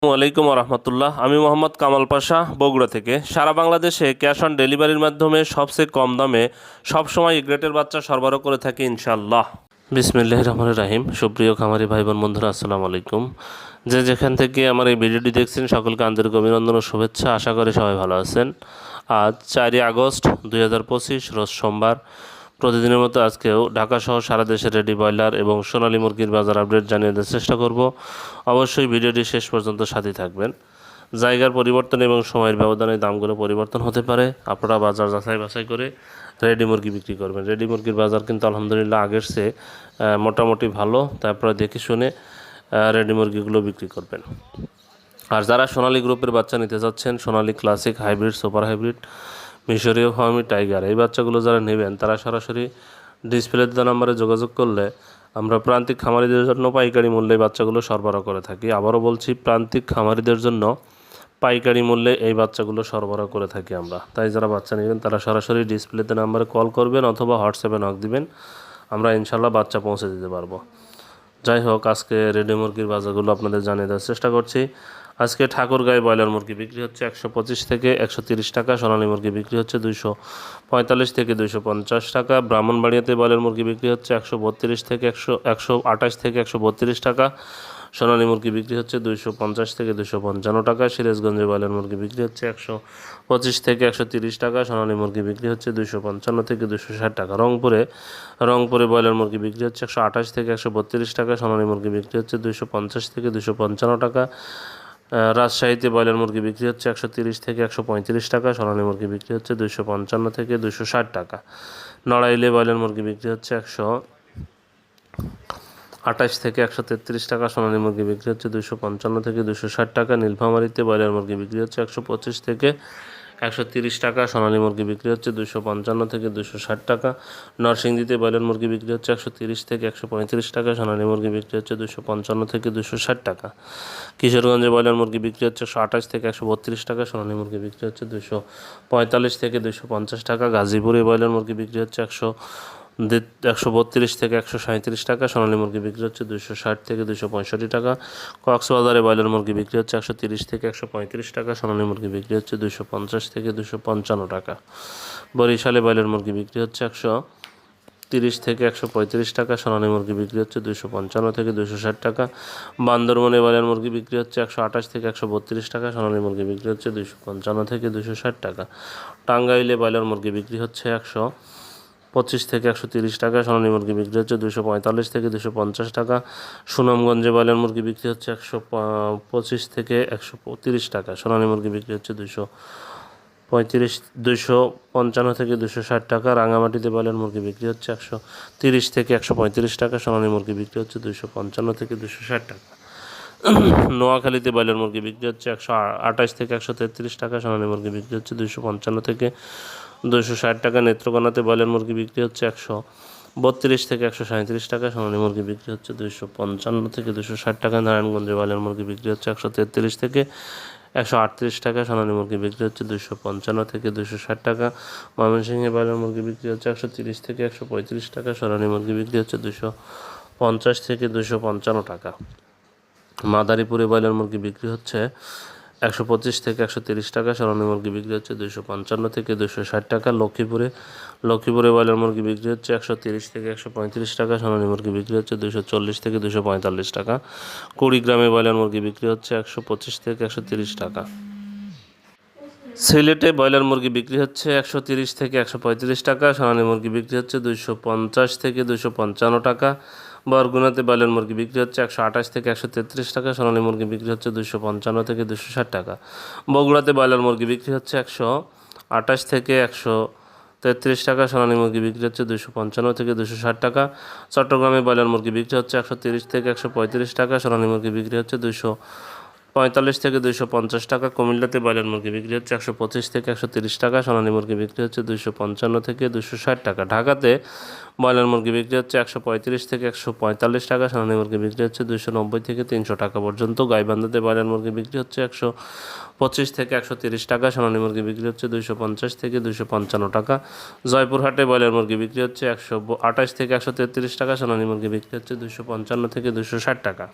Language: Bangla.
আসসালামু আলাইকুম রহমতুল্লাহ। আমি মোহাম্মদ কামাল পাশা, বগুড়া থেকে। সারা বাংলাদেশে ক্যাশ অন ডেলিভারির মাধ্যমে সবচেয়ে কম দামে সবসময় গ্রেটের বাচ্চা সরবরাহ করে থাকি ইনশাল্লাহ। বিসমিল্লাহির রহমানির রহিম। সুপ্রিয় খামারি ভাই বোন বন্ধুরা, আসসালামু আলাইকুম। যেখান থেকে আমার এই ভিডিওটি দেখছেন সকলকে আন্তরিক অভিনন্দন ও শুভেচ্ছা। আশা করি সবাই ভালো আছেন। আজ 4 আগস্ট 2025 রোজ সোমবার। প্রতিদিনের মতো আজকেও ঢাকাসহ সারা দেশে রেডি ব্রয়লার এবং সোনালী মুরগির বাজার আপডেট জানিয়ে দেওয়ার চেষ্টা করব। অবশ্যই ভিডিওটি শেষ পর্যন্ত সাথে থাকবেন। জায়গার পরিবর্তন এবং সময়ের ব্যবধানে দামগুলো পরিবর্তন হতে পারে। আপনারা বাজার যাচাই বাছাই করে রেডি মুরগি বিক্রি করবেন। রেডি মুরগির বাজার কিন্তু আলহামদুলিল্লাহ আগের চেয়ে মোটামুটি ভালো। তারপরে দেখে শুনে রেডি মুরগিগুলো বিক্রি করবেন। আর যারা সোনালী গ্রুপের বাচ্চা নিতে চাচ্ছেন, সোনালী ক্লাসিক, হাইব্রিড, সুপার হাইব্রিড, মিশরীয় ফার্মি, টাইগার, এই বাচ্চাগুলো যারা নেবেন তারা সরাসরি ডিসপ্লেতে নাম্বারে যোগাযোগ করলে আমরা প্রান্তিক খামারিদের জন্য পাইকারি মূল্যে বাচ্চাগুলো সরবরাহ করে থাকি। আবারও বলছি, প্রান্তিক খামারিদের জন্য পাইকারি মূল্যে এই বাচ্চাগুলো সরবরাহ করে থাকি আমরা। তাই যারা বাচ্চা নেবেন তারা সরাসরি ডিসপ্লেতে নাম্বারে কল করবেন অথবা হোয়াটসঅ্যাপে নক দিবেন। আমরা ইনশাল্লাহ বাচ্চা পৌঁছে দিতে পারবো। যাই হোক, আজকে রেডি মুরগির বাজারগুলো আপনাদের জানিয়ে দেওয়ার চেষ্টা করছি। আজকে ঠাকুরগাঁয়ে ব্রয়লার মুরগি বিক্রি হচ্ছে 125 থেকে 130 টাকা। সোনালী মুরগি বিক্রি হচ্ছে 245 থেকে 250 টাকা। ব্রাহ্মণবাড়িয়াতে ব্রয়লার মুরগি বিক্রি হচ্ছে 132 থেকে 128 থেকে 132 টাকা। সোনালী মুরগি বিক্রি হচ্ছে 250 থেকে 255 টাকা। সিরাজগঞ্জে ব্রয়লার মুরগি বিক্রি হচ্ছে 125 থেকে 130 টাকা। সোনালী মুরগি বিক্রি হচ্ছে 255 থেকে 260 টাকা। রংপুরে ব্রয়লার মুরগি বিক্রি হচ্ছে 128 থেকে 132 টাকা। সোনালী মুরগি বিক্রি হচ্ছে 250 থেকে 255 টাকা। রাজশাহীতে ব্রয়লার মুরগি বিক্রি হচ্ছে 130 থেকে 135 টাকা। সোনালী মুরগি বিক্রি হচ্ছে 255 থেকে 260 টাকা। নড়াইলে ব্রয়লার মুরগি বিক্রি হচ্ছে 128 থেকে 133 টাকা। সোনালী মুরগি বিক্রি হচ্ছে 255 থেকে 260 টাকা। নীলফামারীতে ব্রয়লার মুরগি বিক্রি হচ্ছে 125 থেকে 130 টাকা। সোনালী মুরগি বিক্রি হচ্ছে 255 থেকে 260 টাকা। নরসিংদীতে ব্রয়লার মুরগি বিক্রি হচ্ছে 130 থেকে 135 টাকা। সোনালী মুরগি বিক্রি হচ্ছে 255 থেকে 260 টাকা। কিশোরগঞ্জে ব্রয়লার মুরগি বিক্রি হচ্ছে 128 থেকে 132 টাকা। সোনালী মুরগি বিক্রি হচ্ছে 245 থেকে 250 টাকা। গাজীপুরে ব্রয়লার মুরগি বিক্রি হচ্ছে 132 থেকে 137 টাকা। সোনালী মুরগি বিক্রি হচ্ছে 260 থেকে 265 টাকা। কক্সবাজারে ব্রয়লার মুরগি বিক্রি হচ্ছে 130 থেকে 135 টাকা। সোনালী মুরগি বিক্রি হচ্ছে 250 থেকে 255 টাকা। বরিশালে ব্রয়লার মুরগি বিক্রি হচ্ছে 130 থেকে 135 টাকা। সোনালী মুরগি বিক্রি হচ্ছে 255 থেকে 260 টাকা। বান্দরবনে ব্রয়লার মুরগি বিক্রি হচ্ছে 128 থেকে 132 টাকা। সোনালী মুরগি বিক্রি হচ্ছে 255 থেকে 260 টাকা। টাঙ্গাইলে ব্রয়লার মুরগি বিক্রি হচ্ছে 125 থেকে 130 টাকা। সোনালী মুরগি বিক্রি হচ্ছে 245 থেকে 250 টাকা। সুনামগঞ্জে ব্রয়লার মুরগি বিক্রি হচ্ছে 125 থেকে 130 টাকা। সোনালী মুরগি বিক্রি হচ্ছে 255 থেকে 260 টাকা। রাঙামাটিতে ব্রয়লার মুরগি বিক্রি হচ্ছে 130 থেকে 135 টাকা। সোনালী মুরগি বিক্রি হচ্ছে 255 থেকে 260 টাকা। নোয়াখালীতে ব্রয়লার মুরগি বিক্রি হচ্ছে 128 থেকে 133 টাকা। সোনালী মুরগি বিক্রি হচ্ছে 255 থেকে 260 টাকা। নেত্রকোনাতে ব্রয়লার মুরগি বিক্রি হচ্ছে 132 থেকে 137 টাকা। সোনালী মুরগি বিক্রি হচ্ছে 255 থেকে 260 টাকা। নারায়ণগঞ্জে ব্রয়লার মুরগি বিক্রি হচ্ছে 133 থেকে 138 টাকা। সোনালী মুরগি বিক্রি হচ্ছে 255 থেকে 260 টাকা। ময়মনসিংহে ব্রয়লার মুরগি বিক্রি হচ্ছে 130 থেকে 135 টাকা। সোনালী মুরগি বিক্রি হচ্ছে 250 থেকে 255 টাকা। মাদারীপুরে ব্রয়লার মুরগি বিক্রি হচ্ছে 125 থেকে 130 টাকা। সোনালী মুরগি বিক্রি হচ্ছে 255 থেকে 260 টাকা। লক্ষ্মীপুরে ব্রয়লার মুরগি বিক্রি হচ্ছে 130 থেকে 135 টাকা। সোনালী মুরগি বিক্রি হচ্ছে 240 থেকে 245 টাকা। কুড়িগ্রামে ব্রয়লার মুরগি বিক্রি হচ্ছে 125 থেকে 130 টাকা। সিলেটে ব্রয়লার মুরগি বিক্রি হচ্ছে 130 থেকে 135 টাকা। সোনালী মুরগি বিক্রি হচ্ছে 250 থেকে 255 টাকা। বরগুনাতে ব্রয়লার মুরগি বিক্রি হচ্ছে 128 থেকে 133 টাকা। সোনালী মুরগি বিক্রি হচ্ছে 255 থেকে 260 টাকা। বগুড়াতে ব্রয়লার মুরগি বিক্রি হচ্ছে 128 থেকে 133 টাকা। সোনালী মুরগি বিক্রি হচ্ছে 255 থেকে 260 টাকা। চট্টগ্রামে ব্রয়লার মুরগি বিক্রি হচ্ছে 130 থেকে 135 টাকা। সোনালী মুরগি বিক্রি হচ্ছে 245 থেকে 250 টাকা। কুমিল্লাতে ব্রয়লার মুরগি বিক্রি হচ্ছে 125 থেকে 130 টাকা। সোনালী মুরগি বিক্রি হচ্ছে 255 থেকে 260 টাকা। ঢাকাতে ব্রয়লার মুরগি বিক্রি হচ্ছে 135 থেকে 145 টাকা। সোনালী মুরগি বিক্রি হচ্ছে 290 থেকে 300 টাকা পর্যন্ত। গাইবান্ধাতে ব্রয়লার মুরগি বিক্রি হচ্ছে 125 থেকে 130 টাকা। সোনালী মুরগি বিক্রি হচ্ছে 250 থেকে 255 টাকা। জয়পুরহাটে ব্রয়লার মুরগি বিক্রি হচ্ছে 128 থেকে 133 টাকা। সোনালী মুরগি বিক্রি হচ্ছে 255 থেকে 260 টাকা।